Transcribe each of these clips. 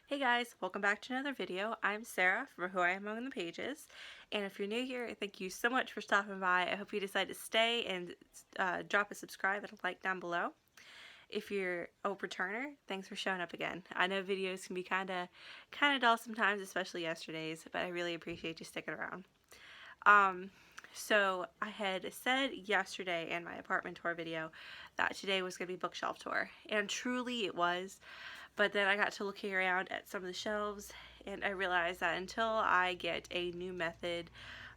Hey guys, welcome back to another video. I'm Sarah from Who I Am Among the Pages, and if you're new here, thank you so much for stopping by. I hope you decide to stay and drop a subscribe and a like down below. If you're a returner, thanks for showing up again. I know videos can be kind of dull sometimes, especially yesterday's, but I really appreciate you sticking around. So I had said yesterday in my apartment tour video that today was going to be bookshelf tour, and truly it was. But then I got to looking around at some of the shelves and I realized that until I get a new method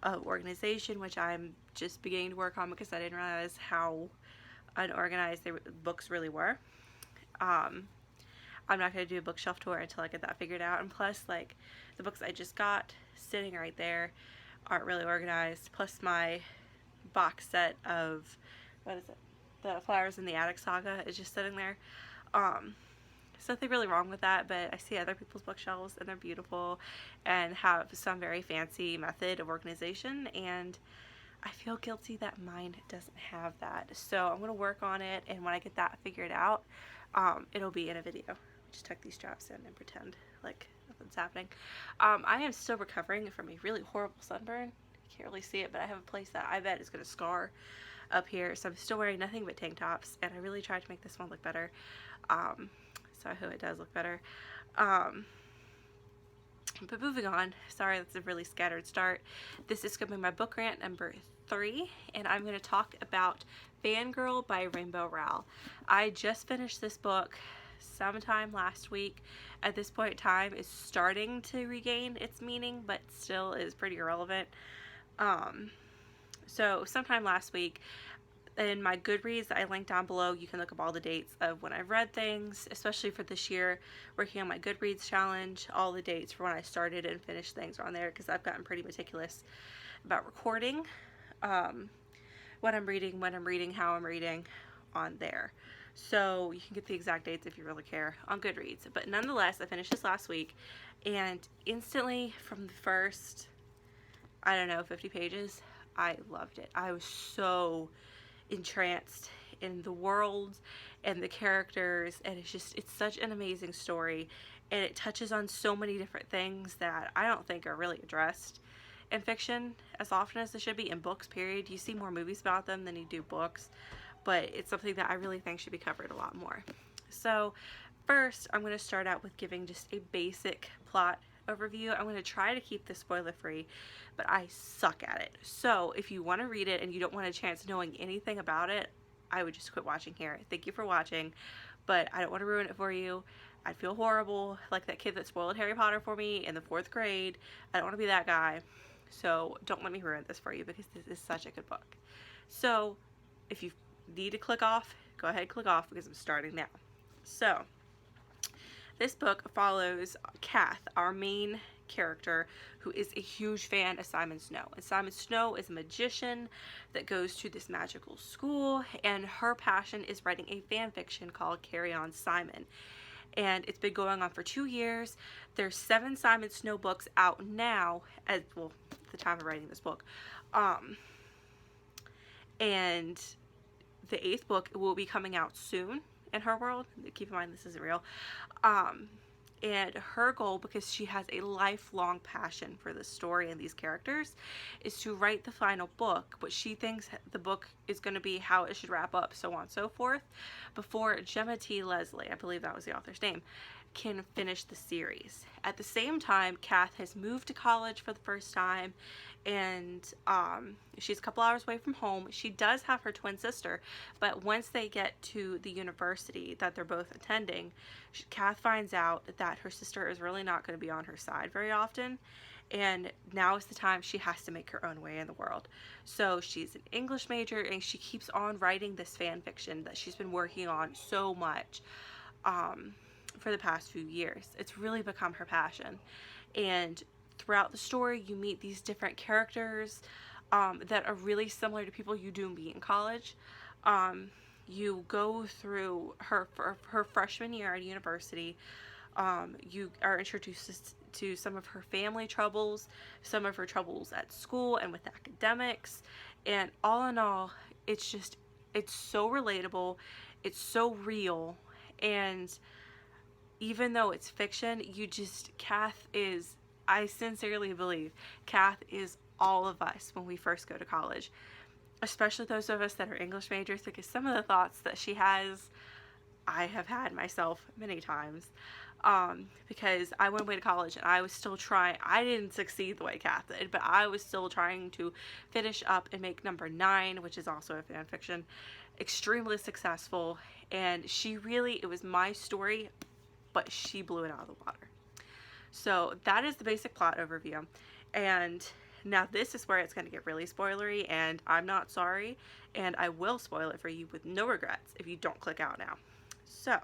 of organization, which I'm just beginning to work on because I didn't realize how unorganized the books really were, I'm not going to do a bookshelf tour until I get that figured out. And plus, like, the books I just got sitting right there aren't really organized. Plus my box set of, what is it? The Flowers in the Attic saga is just sitting there. There's nothing really wrong with that, but I see other people's bookshelves and they're beautiful and have some very fancy method of organization, and I feel guilty that mine doesn't have that. So I'm going to work on it, and when I get that figured out, it'll be in a video. Just tuck these straps in and pretend like nothing's happening. I am still recovering from a really horrible sunburn. You can't really see it, but I have a place that I bet is going to scar up here, so I'm still wearing nothing but tank tops, and I really tried to make this one look better. So I hope it does look better. But moving on, sorry that's a really scattered start. This is going to be my book rant number 3, and I'm going to talk about Fangirl by Rowell. I just finished this book sometime last week. At this point in time, it's starting to regain its meaning, but still is pretty irrelevant. So sometime last week, in my Goodreads that I linked down below, you can look up all the dates of when I've read things, especially for this year, working on my Goodreads challenge. All the dates for when I started and finished things are on there because I've gotten pretty meticulous about recording what I'm reading, when I'm reading, how I'm reading on there. So you can get the exact dates if you really care on Goodreads. But nonetheless, I finished this last week, and instantly from the first, I don't know, 50 pages, I loved it. I was so entranced in the world and the characters, and it's such an amazing story, and it touches on so many different things that I don't think are really addressed in fiction as often as they should be in books, period. You see more movies about them than you do books, but it's something that I really think should be covered a lot more. So first, I'm going to start out with giving just a basic plot overview. I'm going to try to keep this spoiler free, but I suck at it. So if you want to read it and you don't want a chance knowing anything about it, I would just quit watching here. Thank you for watching, but I don't want to ruin it for you. I'd feel horrible, like that kid that spoiled Harry Potter for me in the 4th grade. I don't want to be that guy. So don't let me ruin this for you because this is such a good book. So if you need to click off, go ahead and click off because I'm starting now. So this book follows Kath, our main character, who is a huge fan of Simon Snow. And Simon Snow is a magician that goes to this magical school, and her passion is writing a fan fiction called Carry On Simon. And it's been going on for 2 years. There's 7 Simon Snow books out now, at the time of writing this book. And the 8th book will be coming out soon in her world. Keep in mind this isn't real. And her goal, because she has a lifelong passion for this story and these characters, is to write the final book, but she thinks the book is going to be how it should wrap up, so on and so forth, before Gemma T. Leslie, I believe that was the author's name, can finish the series. At the same time, Kath has moved to college for the first time, and she's a couple hours away from home. She does have her twin sister, but once they get to the university that they're both attending, Kath finds out that her sister is really not going to be on her side very often, and now is the time she has to make her own way in the world. So she's an English major, and she keeps on writing this fan fiction that she's been working on so much for the past few years. It's really become her passion, and throughout the story you meet these different characters that are really similar to people you do meet in college. You go through her freshman year at university. You are introduced to some of her family troubles, some of her troubles at school and with academics, and all in all, it's so relatable, it's so real, and even though it's fiction, Kath is, I sincerely believe, Kath is all of us when we first go to college, especially those of us that are English majors, because some of the thoughts that she has, I have had myself many times. Because I went away to college and I was still trying, I didn't succeed the way Kath did, but I was still trying to finish up and make number 9, which is also a fan fiction, extremely successful. And it was my story, but she blew it out of the water. So that is the basic plot overview. And now this is where it's going to get really spoilery, and I'm not sorry, and I will spoil it for you with no regrets if you don't click out now. So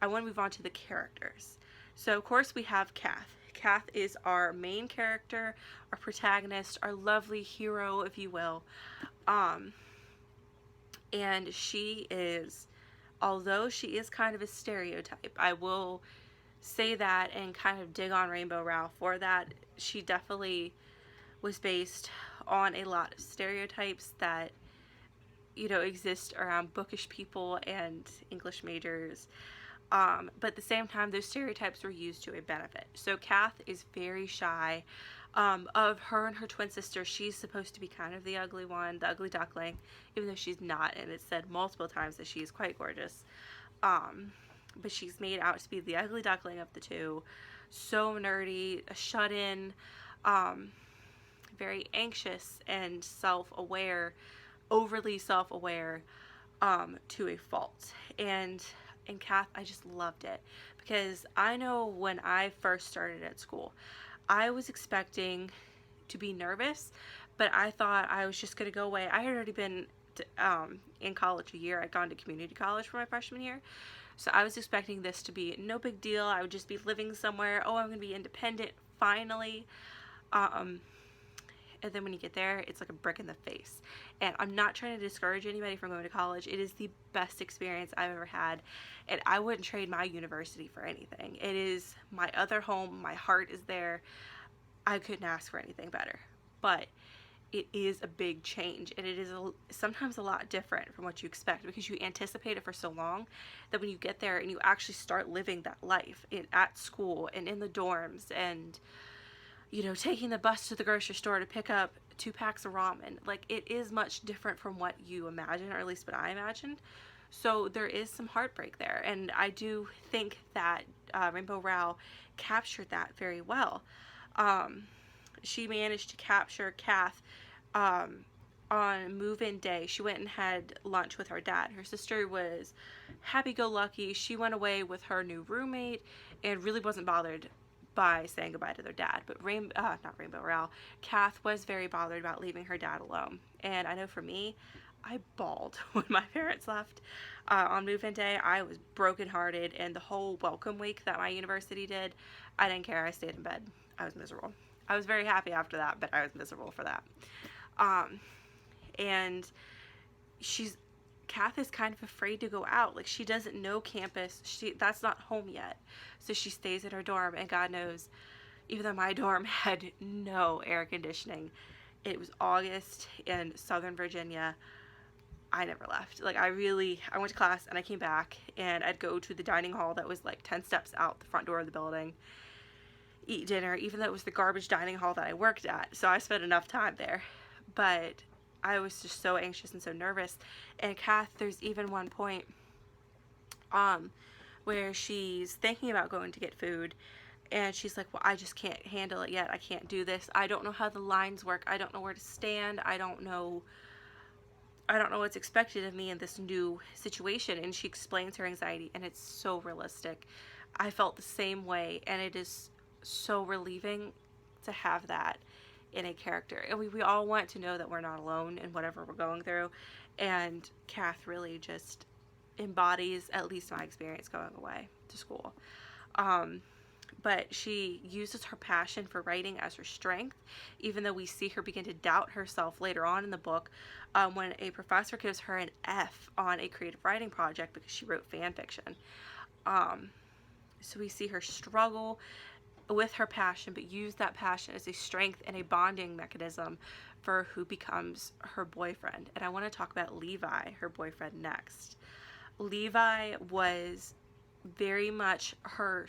I want to move on to the characters. So of course we have Kath. Kath is our main character, our protagonist, our lovely hero, if you will. And she is, although she is kind of a stereotype, I will say that and kind of dig on Rainbow Rowell for that. She definitely was based on a lot of stereotypes that, exist around bookish people and English majors. But at the same time, those stereotypes were used to a benefit. So Kath is very shy. Of her and her twin sister, she's supposed to be kind of the ugly one, the ugly duckling, even though she's not, and it's said multiple times that she's quite gorgeous. But she's made out to be the ugly duckling of the two. So nerdy, a shut-in, very anxious and self-aware, overly self-aware, to a fault. And Kath, I just loved it, because I know when I first started at school, I was expecting to be nervous, but I thought I was just going to go away. I had already been in college a year. I'd gone to community college for my freshman year, so I was expecting this to be no big deal. I would just be living somewhere. Oh, I'm going to be independent, finally. And then when you get there, it's like a brick in the face. And I'm not trying to discourage anybody from going to college. It is the best experience I've ever had, and I wouldn't trade my university for anything. It is my other home. My heart is there. I couldn't ask for anything better. But it is a big change, and it is sometimes a lot different from what you expect, because you anticipate it for so long that when you get there and you actually start living that life at school and in the dorms, and taking the bus to the grocery store to pick up 2 packs of ramen. Like, it is much different from what you imagine, or at least what I imagined. So there is some heartbreak there. And I do think that Rainbow Rowell captured that very well. She managed to capture Kath on move-in day. She went and had lunch with her dad. Her sister was happy-go-lucky. She went away with her new roommate and really wasn't bothered by saying goodbye to their dad. But not Rainbow Rowell, Kath was very bothered about leaving her dad alone. And I know for me, I bawled when my parents left on move-in day. I was brokenhearted, and the whole welcome week that my university did, I didn't care. I stayed in bed. I was miserable. I was very happy after that, but I was miserable for that. And Kath is kind of afraid to go out. Like, she doesn't know campus. That's not home yet. So she stays in her dorm, and God knows, even though my dorm had no air conditioning, it was August in Southern Virginia, I never left. Like, I went to class and I came back, and I'd go to the dining hall that was like 10 steps out the front door of the building, eat dinner, even though it was the garbage dining hall that I worked at. So I spent enough time there. But I was just so anxious and so nervous. And Kath, there's even one point where she's thinking about going to get food, and she's like, well, I just can't handle it yet. I can't do this. I don't know how the lines work. I don't know where to stand. I don't know what's expected of me in this new situation. And she explains her anxiety, and it's so realistic. I felt the same way, and it is so relieving to have that in a character. And we all want to know that we're not alone in whatever we're going through. And Kath really just embodies, at least my experience going away to school. But she uses her passion for writing as her strength, even though we see her begin to doubt herself later on in the book, when a professor gives her an F on a creative writing project because she wrote fan fiction. So we see her struggle with her passion, but use that passion as a strength and a bonding mechanism for who becomes her boyfriend. And I want to talk about Levi, her boyfriend, next. Levi was very much her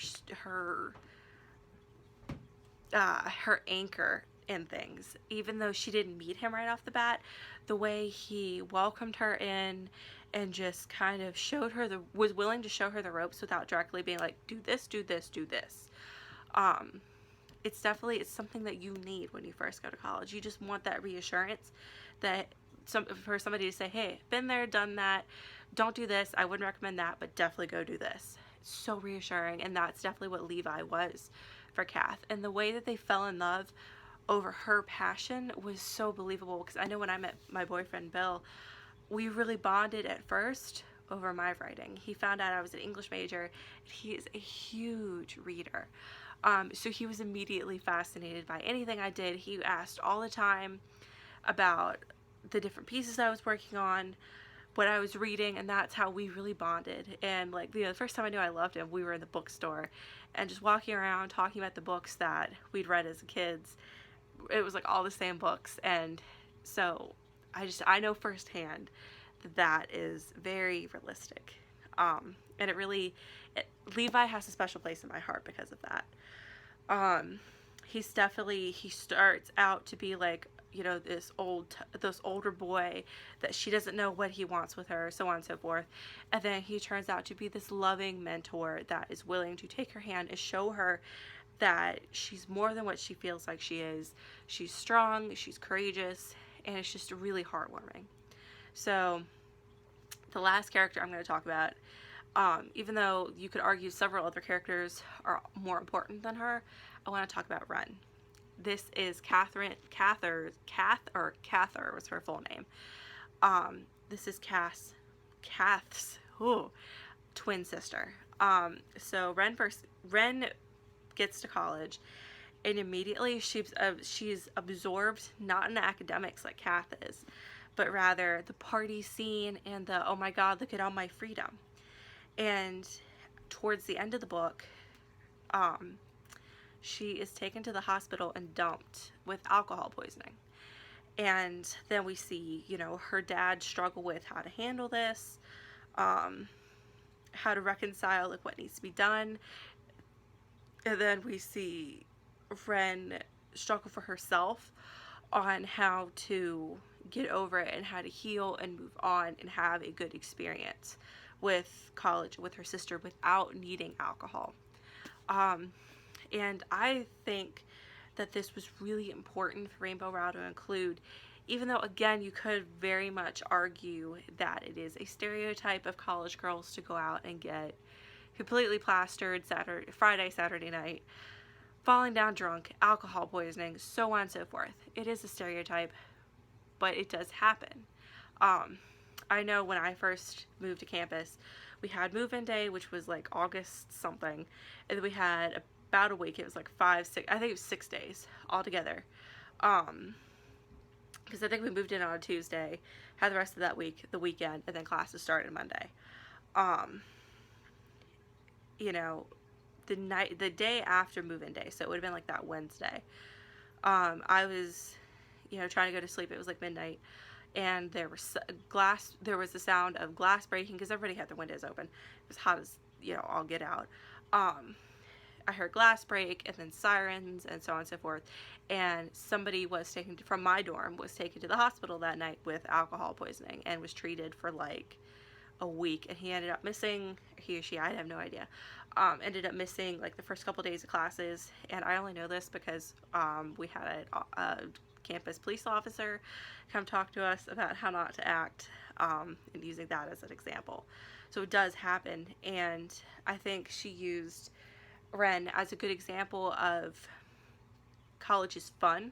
anchor in things. Even though she didn't meet him right off the bat, the way he welcomed her in and just kind of was willing to show her the ropes without directly being like, do this, do this, do this. Um, it's something that you need when you first go to college. You just want that reassurance that for somebody to say, hey, been there, done that, don't do this, I wouldn't recommend that, but definitely go do this. It's so reassuring, and that's definitely what Levi was for Kath. And the way that they fell in love over her passion was so believable, because I know when I met my boyfriend Bill, we really bonded at first over my writing. He found out I was an English major, and he is a huge reader. So he was immediately fascinated by anything I did. He asked all the time about the different pieces I was working on, what I was reading, and that's how we really bonded. And like, the first time I knew I loved him, we were in the bookstore and just walking around talking about the books that we'd read as kids. It was like all the same books, and so I know firsthand that is very realistic. And Levi has a special place in my heart because of that. He starts out to be like, this older boy that she doesn't know what he wants with her, so on and so forth. And then he turns out to be this loving mentor that is willing to take her hand and show her that she's more than what she feels like she is. She's strong, she's courageous, and it's just really heartwarming. So the last character I'm going to talk about, even though you could argue several other characters are more important than her, I want to talk about Ren. This is Cather was her full name. This is Kath's twin sister. So Ren gets to college, and immediately she's absorbed, not in academics like Kath is, but rather the party scene and the, oh my god, look at all my freedom. And towards the end of the book, she is taken to the hospital and dumped with alcohol poisoning. And then we see, her dad struggle with how to handle this, how to reconcile like what needs to be done. And then we see Ren struggle for herself on how to get over it and how to heal and move on and have a good experience with college with her sister without needing alcohol. And I think that this was really important for Rainbow Rowell to include, even though, again, you could very much argue that it is a stereotype of college girls to go out and get completely plastered Friday, Saturday night, falling down drunk, alcohol poisoning, so on and so forth. It is a stereotype, but it does happen. I know when I first moved to campus, we had move-in day, which was like August something, and then we had about a week. It was like 5, 6, I think it was 6 days altogether. Because I think we moved in on a Tuesday, had the rest of that week, the weekend, and then classes started Monday. The day after move-in day, so it would have been like that Wednesday. I was, trying to go to sleep. It was like midnight, and there was the sound of glass breaking because everybody had their windows open. It was hot as, all get out. I heard glass break and then sirens and so on and so forth. And somebody from my dorm was taken to the hospital that night with alcohol poisoning and was treated for like a week. And he ended up missing, he or she, I have no idea, ended up missing like the first couple days of classes. And I only know this because we had a campus police officer come talk to us about how not to act, and using that as an example. So it does happen, and I think she used Ren as a good example of college is fun,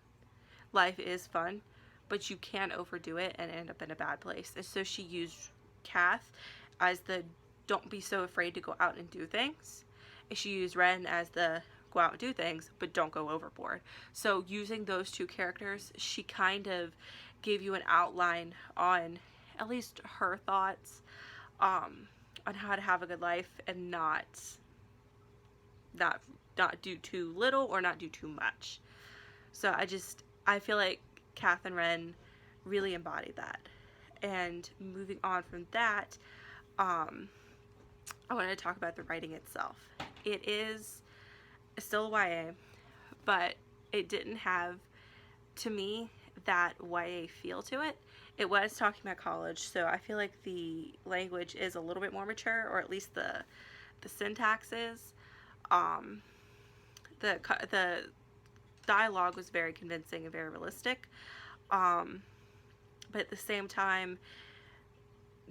life is fun, but you can't overdo it and end up in a bad place. And so she used Kath as the don't be so afraid to go out and do things, and she used Ren as the go out and do things, but don't go overboard. So using those two characters, she kind of gave you an outline on at least her thoughts on how to have a good life and not do too little or not do too much. So I feel like Kath and Ren really embodied that. And moving on from that, I wanted to talk about the writing itself. It is still YA, but it didn't have, to me, that YA feel to it. It was talking about college, so I feel like the language is a little bit more mature, or at least the syntax is. Um, the dialogue was very convincing and very realistic, but at the same time,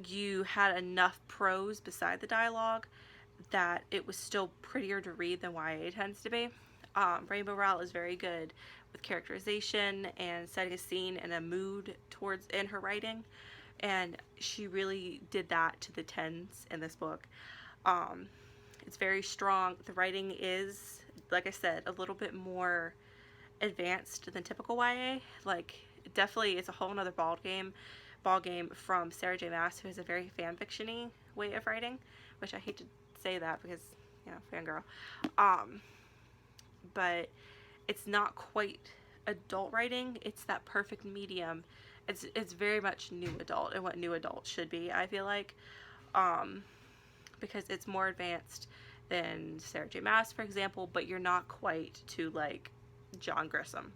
you had enough prose beside the dialogue that it was still prettier to read than YA tends to be. Rainbow Rowell is very good with characterization and setting a scene and a mood towards in her writing, and she really did that to the tens in this book. It's very strong. The writing is, like I said, a little bit more advanced than typical YA. Like, definitely, it's a whole nother ball game from Sarah J. Maas, who has a very fanfiction-y way of writing, which I hate to say that because, you know, fangirl. But it's not quite adult writing. It's that perfect medium. It's very much new adult and what new adult should be, I feel like. Because it's more advanced than Sarah J. Maas, for example, but you're not quite to, like, John Grisham.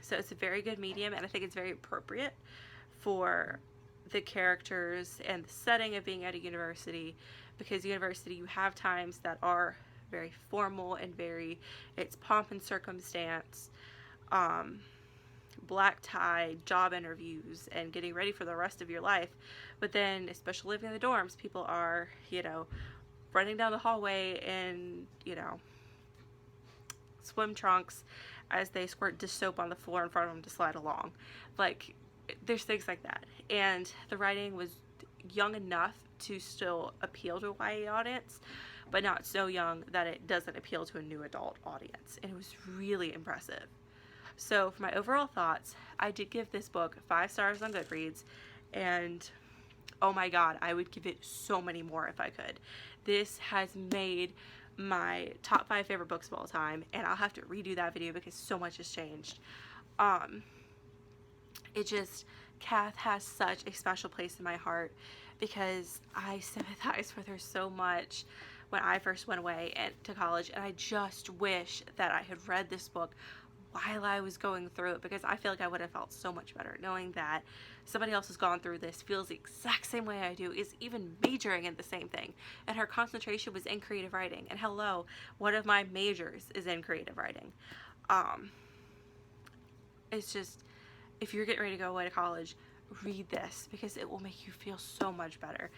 So it's a very good medium, and I think it's very appropriate for the characters and the setting of being at a university, because university, you have times that are very formal and it's pomp and circumstance, black tie, job interviews, and getting ready for the rest of your life. But then, especially living in the dorms, people are, you know, running down the hallway in, you know, swim trunks as they squirt dish soap on the floor in front of them to slide along. Like, there's things like that. And the writing was young enough to still appeal to a YA audience, but not so young that it doesn't appeal to a new adult audience. And it was really impressive. So for my overall thoughts, I did give this book 5 stars on Goodreads, and oh my god, I would give it so many more if I could. This has made my top 5 favorite books of all time, and I'll have to redo that video because so much has changed. Kath has such a special place in my heart because I sympathize with her so much when I first went away to college, and I just wish that I had read this book while I was going through it, because I feel like I would have felt so much better knowing that somebody else has gone through this, feels the exact same way I do, is even majoring in the same thing, and her concentration was in creative writing. And hello, one of my majors is in creative writing. It's just, if you're getting ready to go away to college, read this because it will make you feel so much better.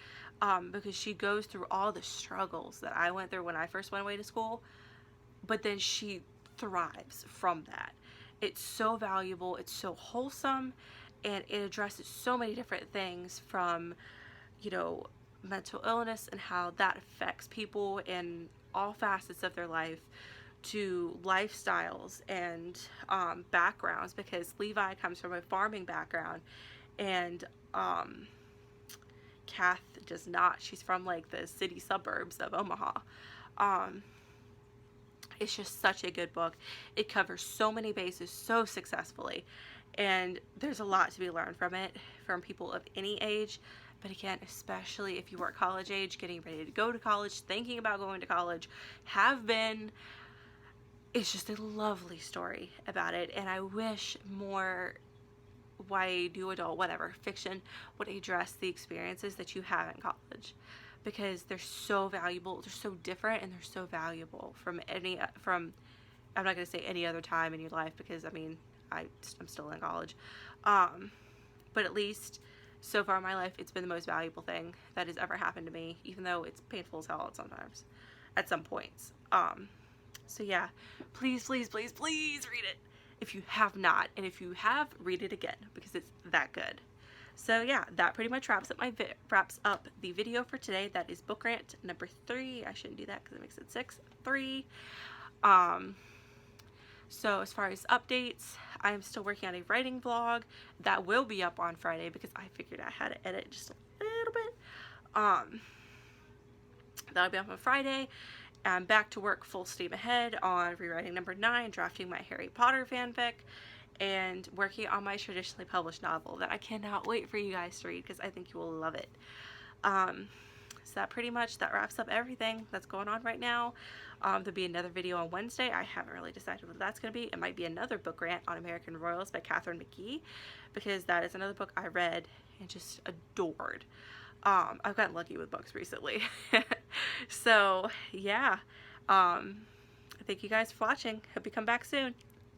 Because she goes through all the struggles that I went through when I first went away to school, but then she thrives from that. It's so valuable, it's so wholesome, and it addresses so many different things, from, you know, mental illness and how that affects people in all facets of their life, to lifestyles and backgrounds, because Levi comes from a farming background, and Kath does not. She's from, like, the city suburbs of Omaha. It's just such a good book. It covers so many bases so successfully, and there's a lot to be learned from it, from people of any age. But again, especially if you are college age, getting ready to go to college, thinking about going to college, have been. It's just a lovely story about it, and I wish more YA, new adult, whatever, fiction would address the experiences that you have in college, because they're so valuable, they're so different, and they're so valuable from I'm not going to say any other time in your life, because, I mean, I'm still in college, but at least so far in my life, it's been the most valuable thing that has ever happened to me, even though it's painful as hell sometimes, at some points. So yeah, please, please, please, please read it if you have not, and if you have, read it again, because it's that good. So yeah, that pretty much wraps up the video for today. That is book rant number 3. I shouldn't do that because it makes it 6. 3. So as far as updates, I am still working on a writing vlog that will be up on Friday, because I figured I had to edit just a little bit. That'll be up on Friday. I'm back to work full steam ahead on rewriting number 9, drafting my Harry Potter fanfic, and working on my traditionally published novel that I cannot wait for you guys to read, because I think you will love it. So that wraps up everything that's going on right now. There'll be another video on Wednesday. I haven't really decided what that's going to be. It might be another book rant on American Royals by Catherine McGee, because that is another book I read and just adored. I've gotten lucky with books recently. So yeah, thank you guys for watching. Hope you come back soon.